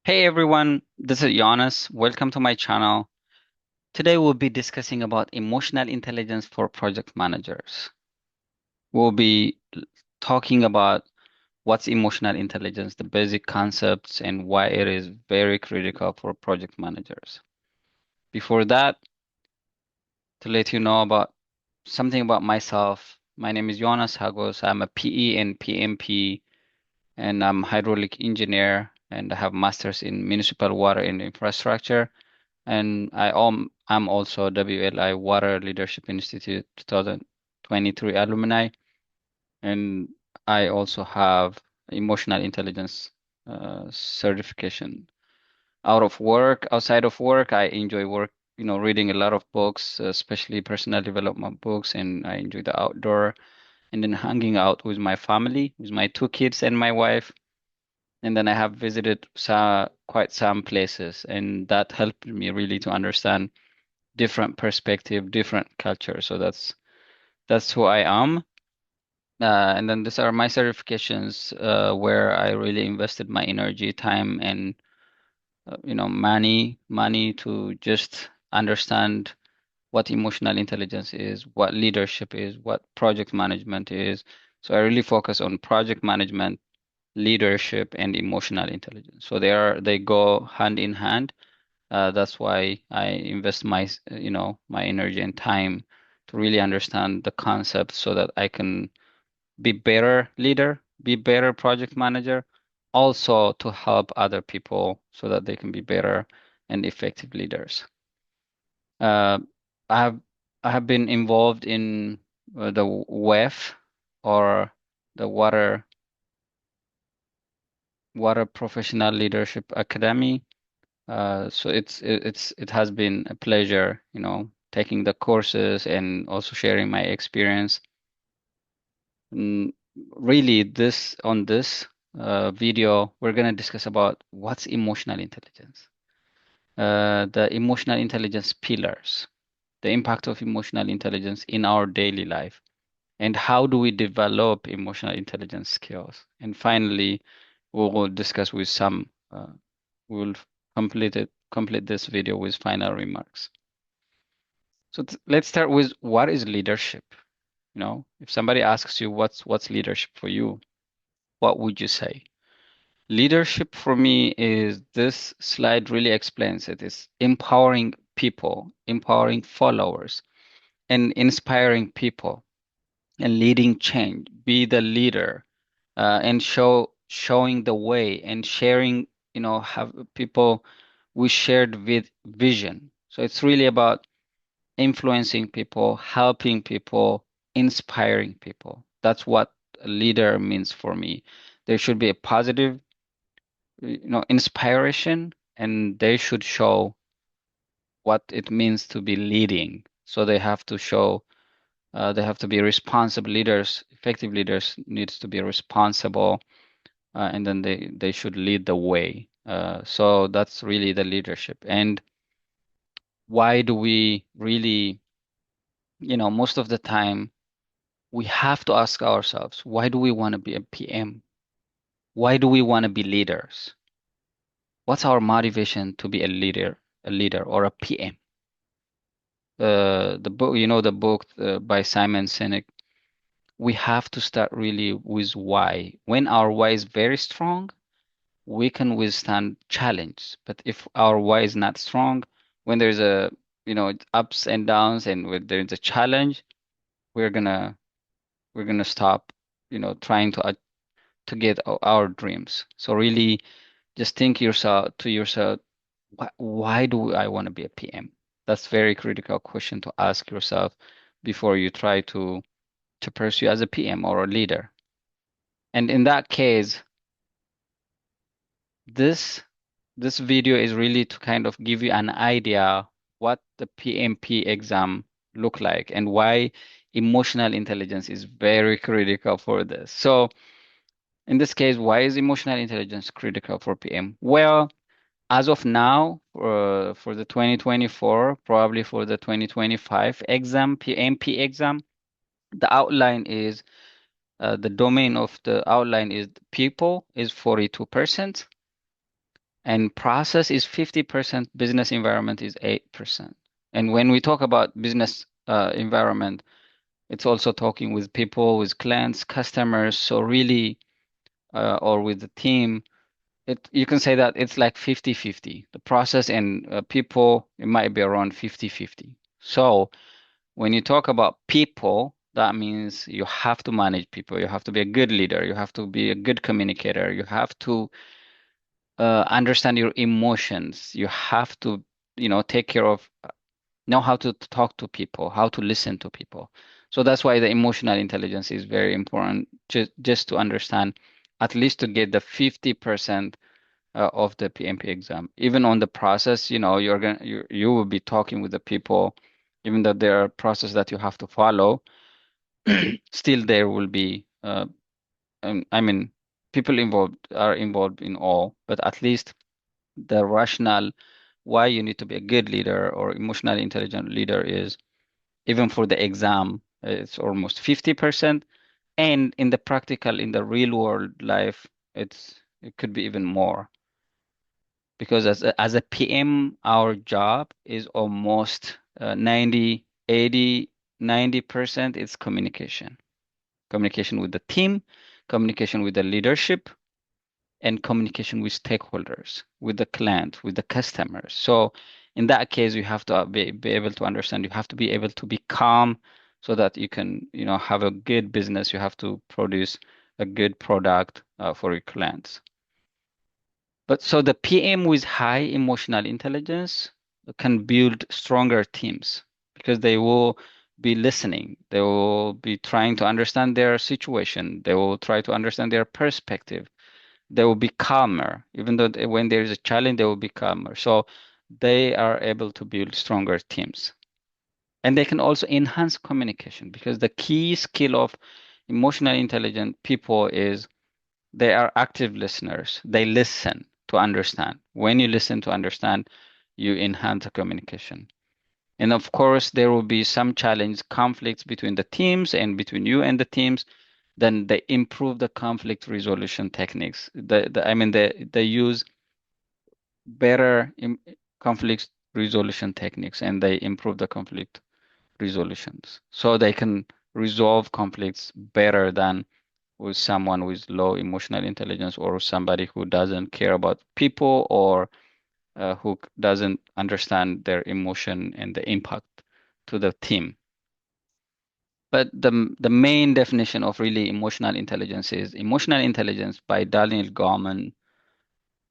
Hey everyone, this is Jonas. Welcome to my channel. Today we'll be discussing about emotional intelligence for project managers. We'll be talking about what's emotional intelligence, the basic concepts, and why it is very critical for project managers. Before that, to let you know about something about myself, my name is Jonas Hagos. I'm a PE and PMP, and I'm hydraulic engineer, and I have masters in municipal water and infrastructure. And I'm also WLI Water Leadership Institute 2023 alumni, and I also have emotional intelligence certification. Outside of work, I enjoy reading a lot of books, especially personal development books, and I enjoy the outdoor and then hanging out with my family, with my two kids and my wife. And then I have visited quite some places, and that helped me really to understand different perspective, different culture. So that's who I am. And then these are my certifications where I really invested my energy, time, and money to just understand what emotional intelligence is, what leadership is, what project management is. So I really focus on project management, leadership, and emotional intelligence. So they go hand in hand. That's why I invest my energy and time to really understand the concept so that I can be better leader, be better project manager, also to help other people so that they can be better and effective leaders. Uh, I have I have been involved in the WEF or the Water Professional Leadership Academy. So it has been a pleasure, taking the courses and also sharing my experience. Mm, Really, this video, we're gonna discuss about what's emotional intelligence, the emotional intelligence pillars, the impact of emotional intelligence in our daily life, and how do we develop emotional intelligence skills. And finally, we will discuss with some. We'll complete this video with final remarks. So let's start with what is leadership? If somebody asks you what's leadership for you, what would you say? Leadership for me is this slide really explains it. It's empowering people, empowering followers, and inspiring people and leading change. Be the leader, and showing the way and sharing, have people with shared vision. So it's really about influencing people, helping people, inspiring people. That's what a leader means for me. There should be a positive, inspiration, and they should show what it means to be leading. So they have to be responsible leaders. Effective leaders needs to be responsible, and then they should lead the way. So that's really the leadership. And why do we really, most of the time we have to ask ourselves, why do we want to be a PM? Why do we want to be leaders? What's our motivation to be a leader or a PM? The book, the book by Simon Sinek, we have to start really with why. When our why is very strong, we can withstand challenge. But if our why is not strong, when there's ups and downs and when there's a challenge, we're gonna we're gonna stop, trying to get our dreams. So really just think yourself, why do I want to be a PM? That's very critical question to ask yourself before you try to pursue as a PM or a leader. And in that case, this this video is really to kind of give you an idea what the PMP exam look like and why emotional intelligence is very critical for this. So in this case, why is emotional intelligence critical for PM? Well, as of now, for the 2024, probably for the 2025 exam, PMP exam, the outline is the domain of the outline is people is 42%, and process is 50%, business environment is 8%. And when we talk about business environment, it's also talking with people, with clients, customers. So really, or with the team, you can say that it's like 50-50. The process and people, it might be around 50-50. So when you talk about people, that means you have to manage people. You have to be a good leader. You have to be a good communicator. You have to understand your emotions. You have to, take care of, know how to talk to people, how to listen to people. So that's why the emotional intelligence is very important, just to understand, at least to get the 50% of the PMP exam. Even on the process, you will be talking with the people, even though there are processes that you have to follow. Still, there will be, I mean, people involved are involved in all, but at least the rationale why you need to be a good leader or emotionally intelligent leader is, even for the exam, it's almost 50%. And in the practical, in the real world life, it could be even more. Because as a PM, our job is almost 90, 80, 90% is communication. Communication with the team, communication with the leadership, and communication with stakeholders, with the client, with the customers. So in that case, you have to be able to understand, you have to be able to be calm so that you can, have a good business. You have to produce a good product for your clients. But so the PM with high emotional intelligence can build stronger teams because they will be listening. They will be trying to understand their situation. They will try to understand their perspective. They will be calmer. Even though when there is a challenge, they will be calmer. So they are able to build stronger teams. And they can also enhance communication because the key skill of emotionally intelligent people is they are active listeners. They listen to understand. When you listen to understand, you enhance the communication. And of course, there will be some challenge, conflicts between the teams and between you and the teams. Then they improve the conflict resolution techniques. They use better conflict resolution techniques, and they improve the conflict resolutions. So they can resolve conflicts better than with someone with low emotional intelligence, or somebody who doesn't care about people, or who doesn't understand their emotion and the impact to the team. But the main definition of really emotional intelligence is emotional intelligence by Daniel Goleman,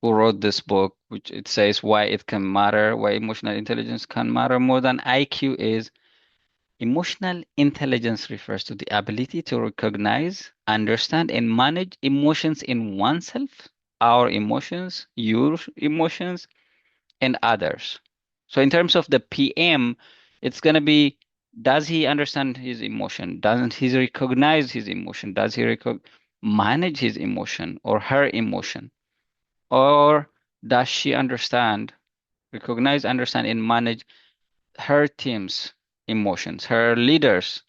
who wrote this book, which it says why it can matter, why emotional intelligence can matter more than IQ is emotional intelligence refers to the ability to recognize, understand, and manage emotions in oneself, our emotions, your emotions, and others. So, in terms of the PM, it's going to be, does he understand his emotion? Doesn't he recognize his emotion? Does he manage his emotion or her emotion? Or does she understand, recognize, understand, and manage her team's emotions, her leaders'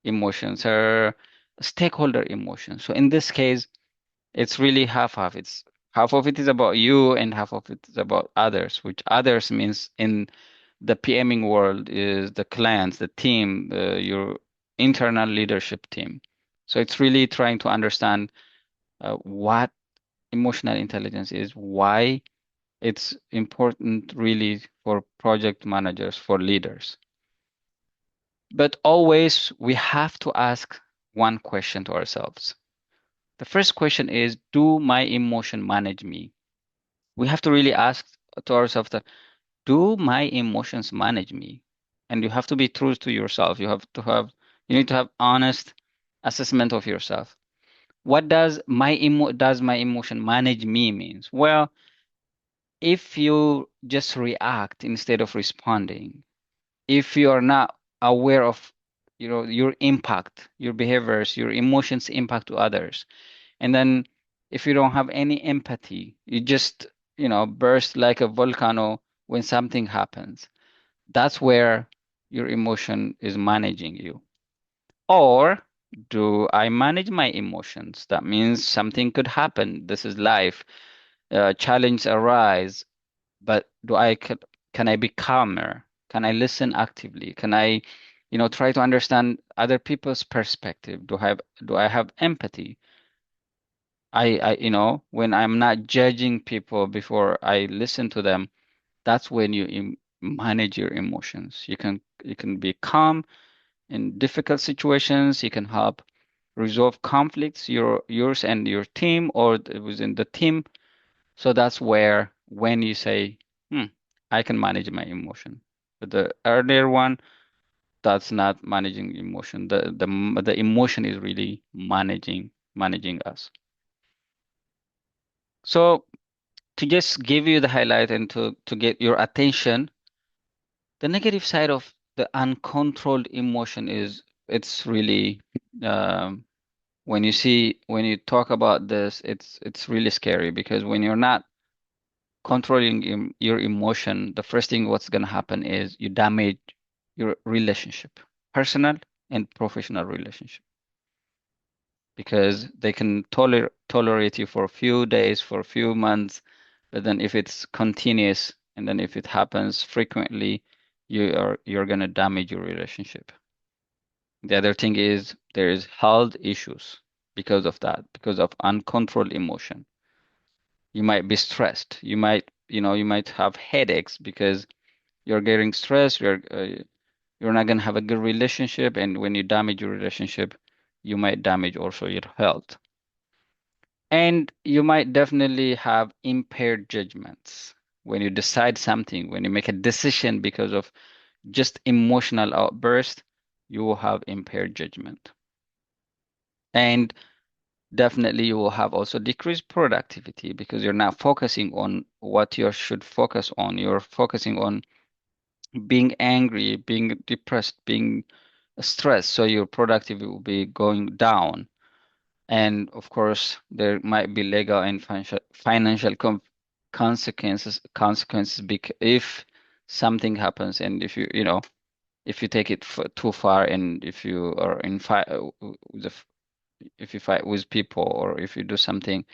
emotions, her stakeholder emotions? So in this case, it's really half-half. It's half of it is about you and half of it is about others, which others means in the PMing world is the clients, the team, your internal leadership team. So it's really trying to understand what emotional intelligence is, why it's important really for project managers, for leaders. But always we have to ask one question to ourselves. The first question is, do my emotion manage me? We have to really ask to ourselves that, do my emotions manage me? And you have to be true to yourself. You need to have honest assessment of yourself. What does my emotion manage me means? Well, if you just react instead of responding, if you are not aware of your impact, your behaviors, your emotions impact to others, and then if you don't have any empathy, you just burst like a volcano when something happens, that's where your emotion is managing you. Or do I manage my emotions? That means something could happen, this is life, challenge arise, but can I be calmer? Can I listen actively? Can I, try to understand other people's perspective? Do I have empathy? When I'm not judging people before I listen to them, that's when you manage your emotions. You can be calm in difficult situations. You can help resolve conflicts, yours and your team, or within the team. So that's where when you say, hmm, I can manage my emotion. But the earlier one, that's not managing emotion. The emotion is really managing us. So to just give you the highlight and to get your attention, the negative side of the uncontrolled emotion is it's really um, when you talk about this, it's really scary because when you're not controlling your emotion, the first thing what's going to happen is you damage your relationship, personal and professional relationship, because they can tolerate you for a few days, for a few months, but then if it's continuous and then if it happens frequently, you're going to damage your relationship. The other thing is there is health issues because of that, because of uncontrolled emotion. You might be stressed. You might have headaches because you're getting stressed. You're not going to have a good relationship, and when you damage your relationship, you might damage also your health. And you might definitely have impaired judgments when you decide something, when you make a decision because of just emotional outburst, you will have impaired judgment. And definitely you will have also decreased productivity because you're not focusing on what you should focus on. You're focusing on being angry, being depressed, being stressed. So your productivity will be going down. And of course, there might be legal and financial consequences if something happens and if you take it too far and if you are in fight if you fight with people or if you do something,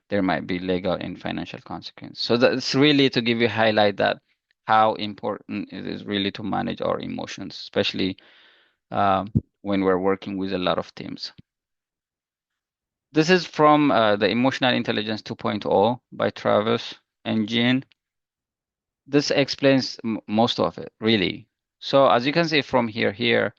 there might be legal and financial consequence. So that's really to give you highlight that how important it is really to manage our emotions, especially um, when we're working with a lot of teams. This is from the Emotional Intelligence 2.0 by Travis and Jean. This explains most of it, really. So as you can see from here,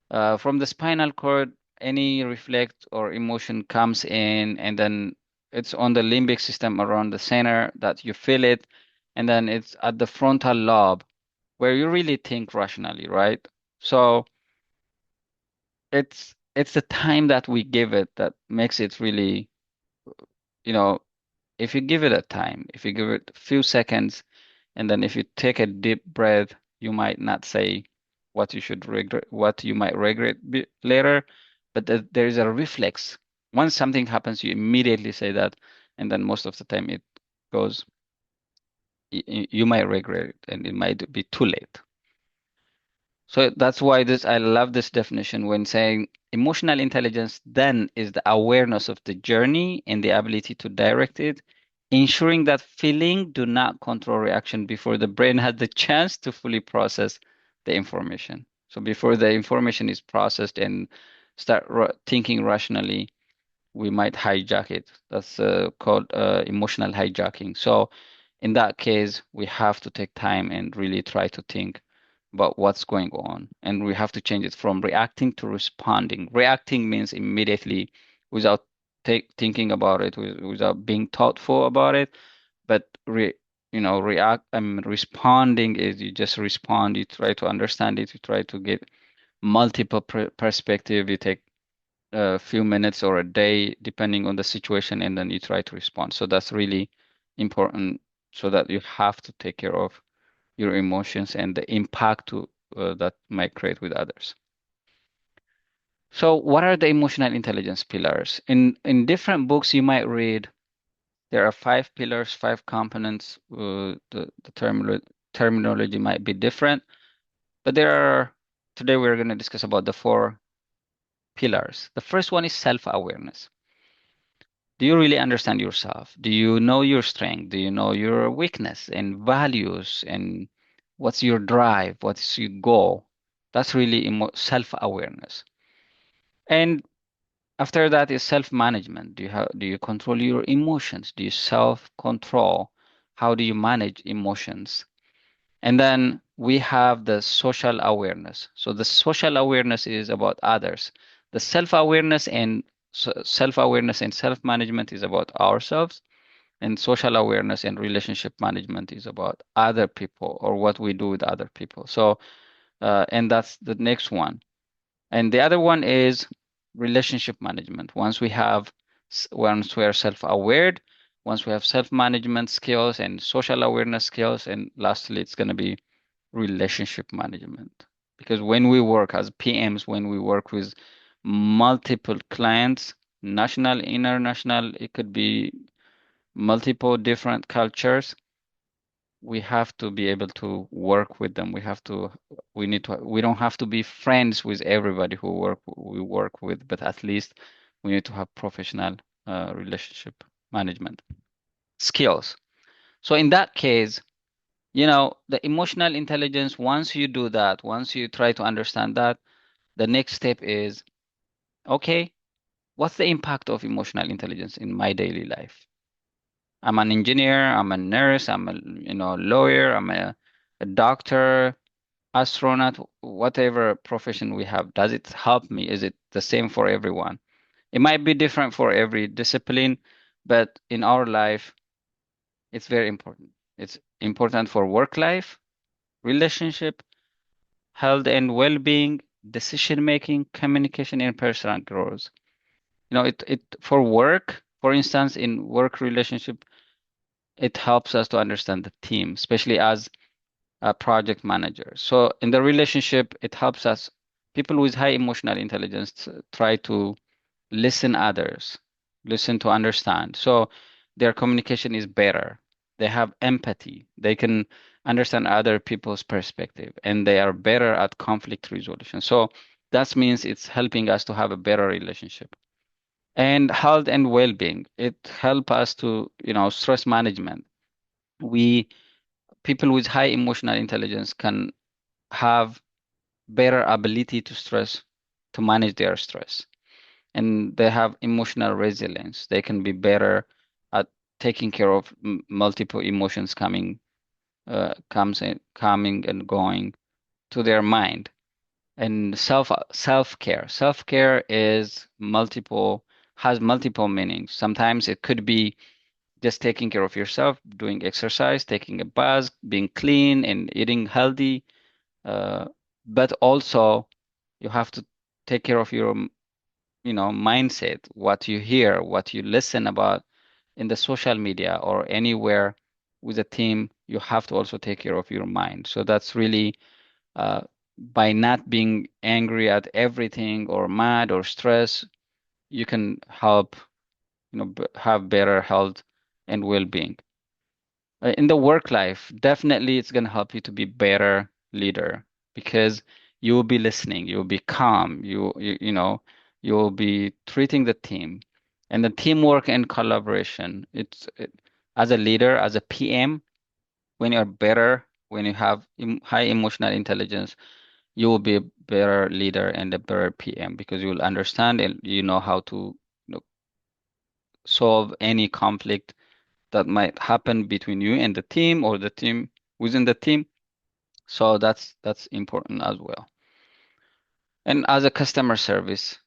from the spinal cord, any reflect or emotion comes in, and then it's on the limbic system around the center that you feel it, and then it's at the frontal lobe where you really think rationally, right? So it's the time that we give it that makes it really, you know, if you give it a time, if you give it a few seconds, and then if you take a deep breath, you might not say what you might regret later, but there is a reflex. Once something happens, you immediately say that, and then most of the time it goes, you might regret it, and it might be too late. So that's why I love this definition when saying emotional intelligence then is the awareness of the journey and the ability to direct it, ensuring that feeling do not control reaction before the brain has the chance to fully process the information. So before the information is processed and start thinking rationally, we might hijack it. That's called emotional hijacking. So in that case, we have to take time and really try to think about what's going on. And we have to change it from reacting to responding. Reacting means immediately without thinking about it, without being thoughtful about it. But responding is you just respond. You try to understand it. You try to get multiple perspective. You take a few minutes or a day, depending on the situation, and then you try to respond. So that's really important so that you have to take care of your emotions and the impact that might create with others. So what are the emotional intelligence pillars? In different books you might read, there are 5 pillars, 5 components. The terminology might be different, but today we're going to discuss about the 4 pillars. The first one is self-awareness. Do you really understand yourself? Do you know your strength? Do you know your weakness and values? And what's your drive? What's your goal? That's really self-awareness. And after that is self-management. Do you control your emotions? Do you self-control? How do you manage emotions? And then we have the social awareness. So the social awareness is about others. The self-awareness and self-management is about ourselves, and social awareness and relationship management is about other people or what we do with other people. So, and that's the next one. And the other one is relationship management. Once we are self-aware, once we have self-management skills and social awareness skills, and lastly, it's going to be relationship management. Because when we work as PMs, when we work with multiple clients, national, international, it could be multiple different cultures, we have to be able to work with them. We don't have to be friends with everybody we work with, but at least we need to have professional relationship management skills. So in that case, the emotional intelligence, once you do that, once you try to understand that, the next step is, okay, what's the impact of emotional intelligence in my daily life? I'm an engineer, I'm a nurse, I'm a lawyer, I'm a doctor, astronaut, whatever profession we have. Does it help me? Is it the same for everyone? It might be different for every discipline, but in our life, it's very important. It's important for work life, relationship, health and well-being, decision making, communication, and personal growth. It for work, for instance, in work relationship, it helps us to understand the team, especially as a project manager. So in the relationship, it helps us, people with high emotional intelligence, try to listen others, listen to understand. So their communication is better. They have empathy. They can understand other people's perspective, and they are better at conflict resolution. So that means it's helping us to have a better relationship. And health and well-being, it help us to, stress management. We People with high emotional intelligence can have better ability to manage their stress, and they have emotional resilience. They can be better at taking care of multiple emotions coming and going to their mind. And self-care. Self-care has multiple meanings. Sometimes it could be just taking care of yourself, doing exercise, taking a bath, being clean, and eating healthy. Uh, but also, you have to take care of your, mindset, what you hear, what you listen about in the social media or anywhere with a team. You have to also take care of your mind. So that's really uh, by not being angry at everything or mad or stress, you can help, have better health and well-being. In the work life, definitely it's going to help you to be better leader because you will be listening, you will be calm, you will be treating the team and the teamwork and collaboration. As a leader, as a PM, when you're better, when you have high emotional intelligence, you will be a better leader and a better PM because you will understand and you know how to, solve any conflict that might happen between you and the team or the team within the team. So that's important as well. And as a customer service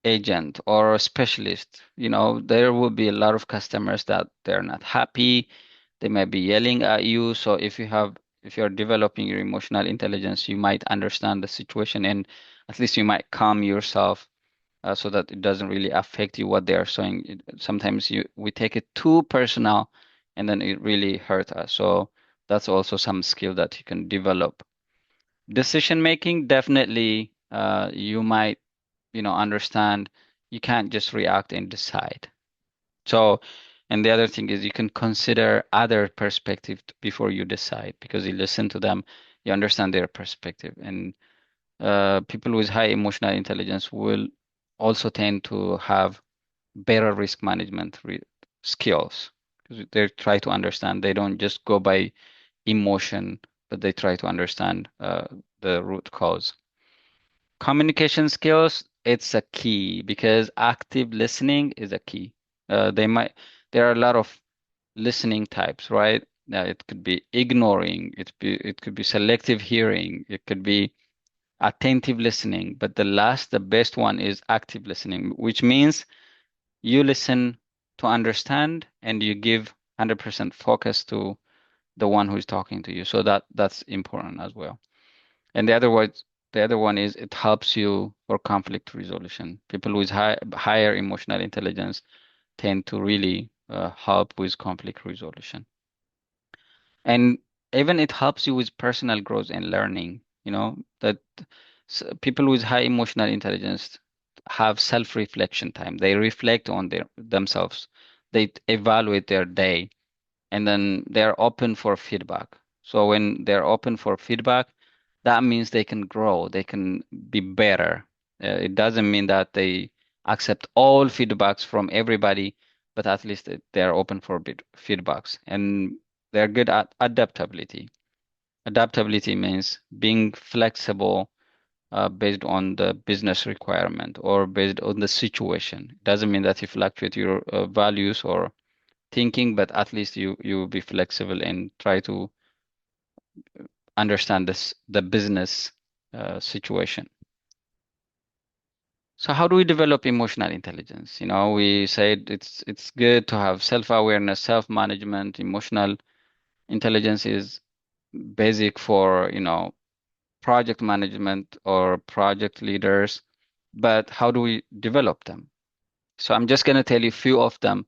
agent or a specialist, there will be a lot of customers that they're not happy. They might be yelling at you. So if you're developing your emotional intelligence, you might understand the situation and at least you might calm yourself so that it doesn't really affect you what they are saying. Sometimes we take it too personal and then it really hurt us. So that's also some skill that you can develop. Decision making, definitely, you might, understand you can't just react and decide. So, and the other thing is you can consider other perspective before you decide because you listen to them, you understand their perspective. And people with high emotional intelligence will also tend to have better risk management skills. Because they try to understand. They don't just go by emotion, but they try to understand the root cause. Communication skills, it's a key because active listening is a key. There are a lot of listening types, right? It could be ignoring, it could be selective hearing, it could be attentive listening, but the best one is active listening, which means you listen to understand and you give 100% focus to the one who's talking to you. So that's important as well. And the other one is it helps you for conflict resolution. People with higher emotional intelligence tend to really help with conflict resolution. And even it helps you with personal growth and learning, that people with high emotional intelligence have self-reflection time. They reflect on themselves. They evaluate their day and then they're open for feedback. So when they're open for feedback, that means they can grow, they can be better. It doesn't mean that they accept all feedbacks from everybody, but at least they're open for feedbacks and they're good at adaptability. Adaptability means being flexible based on the business requirement or based on the situation. It doesn't mean that you fluctuate your values or thinking, but at least you will be flexible and try to understand the business situation. So how do we develop emotional intelligence? We said it's good to have self-awareness, self-management. Emotional intelligence is basic for, project management or project leaders. But how do we develop them? So I'm just going to tell you a few of them.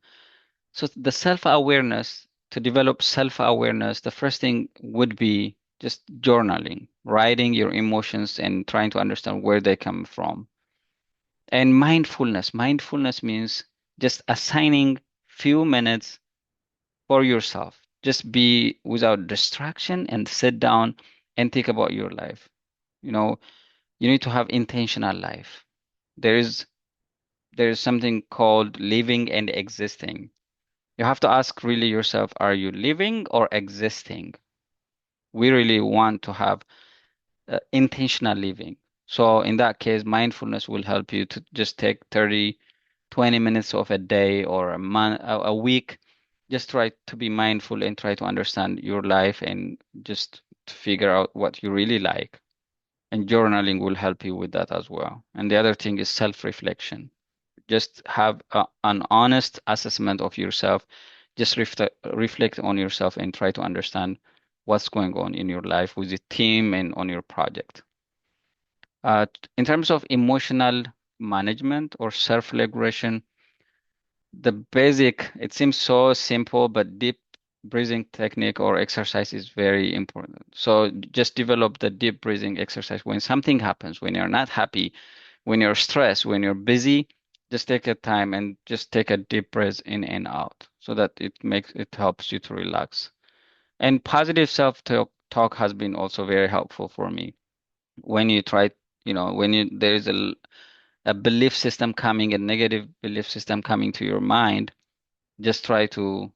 So the self-awareness, to develop self-awareness, the first thing would be just journaling, writing your emotions and trying to understand where they come from. And mindfulness. Mindfulness means just assigning few minutes for yourself. Just be without distraction and sit down and think about your life. You know, you need to have intentional life. There is there is something called living and existing. You have to ask really yourself, are you living or existing? We really want to have intentional living. So in that case, mindfulness will help you to just take 30, 20 minutes of a day or a month, a week. Just try to be mindful and try to understand your life and just to figure out what you really like. And journaling will help you with that as well. And the other thing is self-reflection. Just have an honest assessment of yourself. Just reflect on yourself and try to understand what's going on in your life with the team and on your project. In terms of emotional management or self-regulation, the basic, it seems so simple, but deep breathing technique or exercise is very important. So just develop the deep breathing exercise. When something happens, when you're not happy, when you're stressed, when you're busy, just take a time and just take a deep breath in and out so that it helps you to relax. And positive self-talk has been also very helpful for me. When you try, when there is a belief system coming, a negative belief system coming to your mind, just try to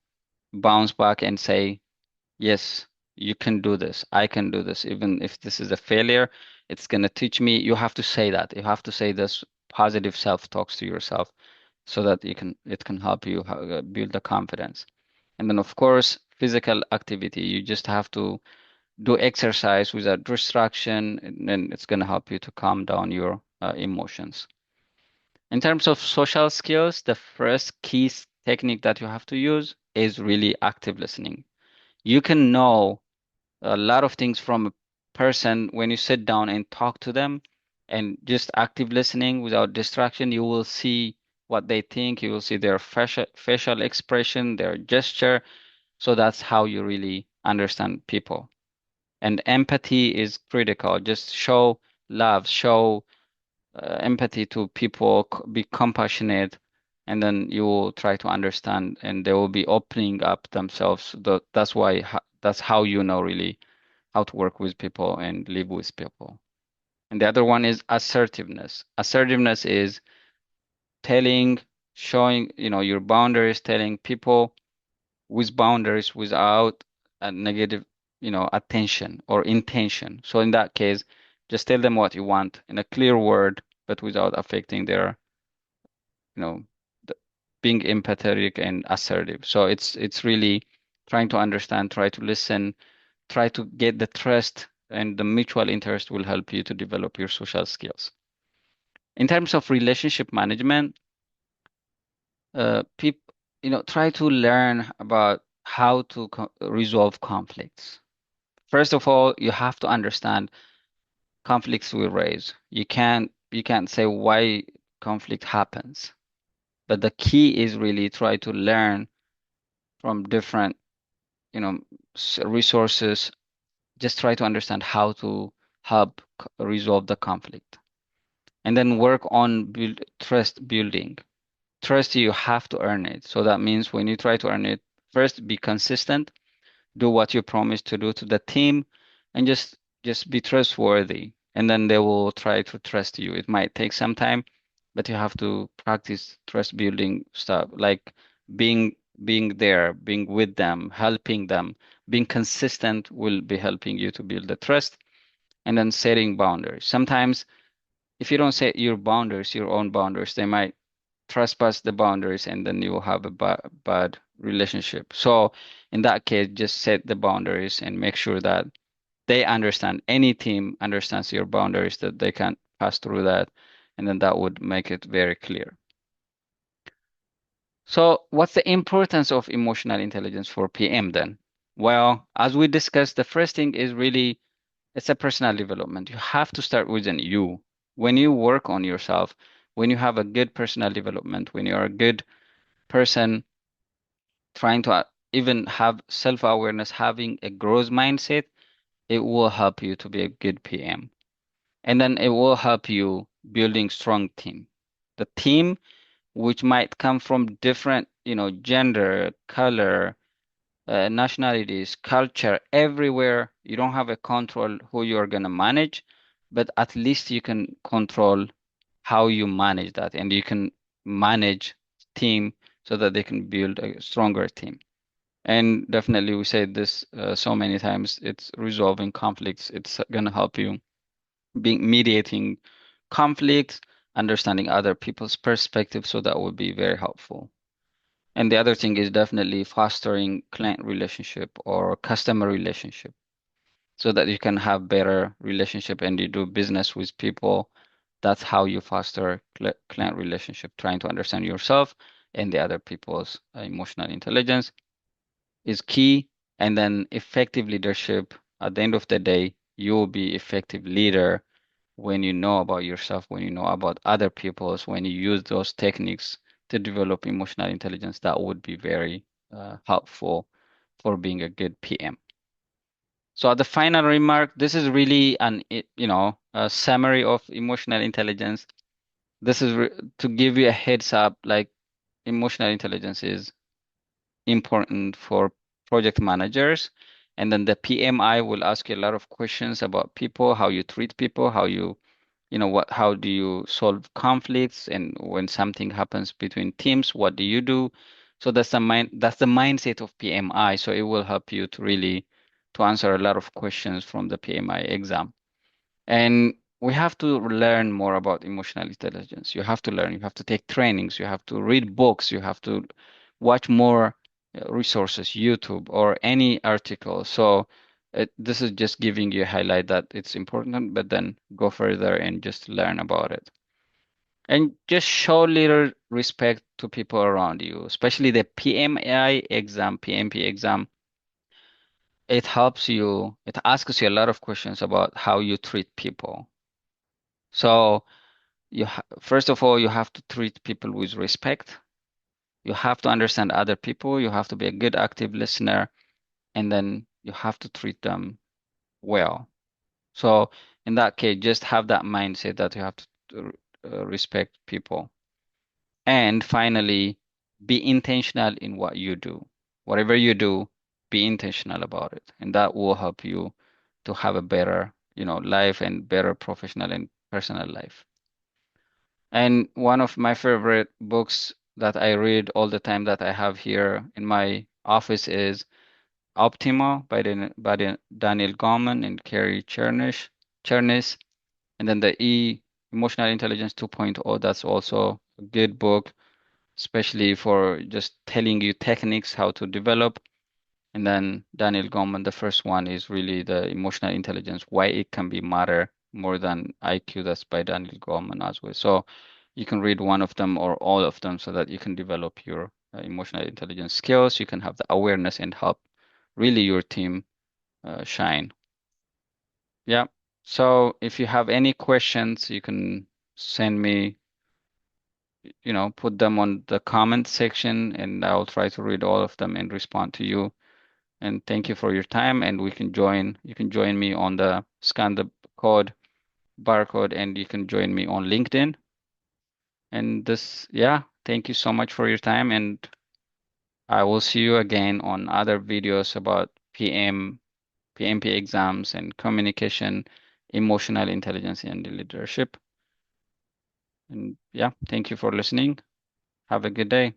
bounce back and say, yes, you can do this. I can do this. Even if this is a failure, it's going to teach me. You have to say that. You have to say this positive self-talks to yourself so that it can help you build the confidence. And then, of course, physical activity. You just have to do exercise without distraction, and then it's going to help you to calm down your emotions. In terms of social skills, the first key technique that you have to use is really active listening. You can know a lot of things from a person when you sit down and talk to them, and just active listening without distraction, you will see what they think, you will see their facial expression, their gesture. So that's how you really understand people. And empathy is critical. Just show love, show empathy to people, be compassionate, and then you will try to understand, and they will be opening up themselves. That's how you know really how to work with people and live with people. And the other one is assertiveness. Assertiveness is telling showing, your boundaries, telling people with boundaries without a negative, attention or intention. So in that case, just tell them what you want in a clear word, but without affecting their, you know, the, being empathetic and assertive. So it's really trying to understand, try to listen, try to get the trust, and the mutual interest will help you to develop your social skills. In terms of relationship management, people, try to learn about how to resolve conflicts. First of all, you have to understand conflicts will raise. You can't say why conflict happens, but the key is really try to learn from different, you know, resources. Just try to understand how to help resolve the conflict, and then work on trust building. Trust, you have to earn it. So that means when you try to earn it, first be consistent, do what you promise to do to the team, and just be trustworthy, and then they will try to trust you. It might take some time, but you have to practice trust building stuff, like being being there, being with them, helping them. Being consistent will be helping you to build the trust, and then setting boundaries. Sometimes if you don't set your boundaries, your own boundaries, they might trespass the boundaries, and then you will have a bad relationship. So in that case, just set the boundaries and make sure that they understand, any team understands your boundaries, that they can pass through that, and then that would make it very clear. So what's the importance of emotional intelligence for PM then? Well, as we discussed, the first thing is really it's a personal development. You have to start within you. When you work on yourself, when you have a good personal development, when you're a good person trying to even have self-awareness, having a growth mindset, it will help you to be a good PM. And then it will help you building strong team. The team, which might come from different, gender, color, nationalities, culture, everywhere. You don't have a control who you're gonna manage, but at least you can control how you manage that, and you can manage team so that they can build a stronger team. And definitely, we say this so many times, it's resolving conflicts. It's gonna help you being mediating conflicts, understanding other people's perspective, so that would be very helpful. And the other thing is definitely fostering client relationship or customer relationship, so that you can have better relationship and you do business with people. That's how you foster client relationship, trying to understand yourself and the other people's emotional intelligence is key. And then effective leadership, at the end of the day, you will be effective leader when you know about yourself, when you know about other people's, when you use those techniques to develop emotional intelligence. That would be very helpful for being a good PM. So at the final remark, this is really a summary of emotional intelligence. This is to give you a heads up, like emotional intelligence is important for project managers. And then the PMI will ask you a lot of questions about people, how you treat people, how do you solve conflicts, and when something happens between teams, what do you do? So that's the mindset of PMI. So it will help you to really to answer a lot of questions from the PMI exam. And we have to learn more about emotional intelligence. You have to learn, you have to take trainings, you have to read books, you have to watch more resources, YouTube or any article. So this is just giving you a highlight that it's important, but then go further and just learn about it. And just show little respect to people around you, especially the PMI exam, PMP exam. It helps you, it asks you a lot of questions about how you treat people. So first of all, you have to treat people with respect. You have to understand other people. You have to be a good active listener, and then you have to treat them well. So in that case, just have that mindset that you have to respect people. And finally, be intentional in what you do. Whatever you do, be intentional about it, and that will help you to have a better, life and better professional and personal life. And one of my favorite books that I read all the time that I have here in my office is Optima by Daniel Goleman and Kerry Chernis. And then the Emotional Intelligence 2.0, that's also a good book, especially for just telling you techniques how to develop. And then Daniel Goleman, the first one is really the emotional intelligence, why it can be matter more than IQ. That's by Daniel Goleman as well. So you can read one of them or all of them so that you can develop your emotional intelligence skills. You can have the awareness and help really your team shine. Yeah. So if you have any questions, you can send me, put them on the comment section and I'll try to read all of them and respond to you. And thank you for your time. And you can join me on the scan the code barcode and you can join me on LinkedIn. And yeah, thank you so much for your time. And I will see you again on other videos about PMP exams and communication, emotional intelligence and leadership. And yeah, thank you for listening. Have a good day.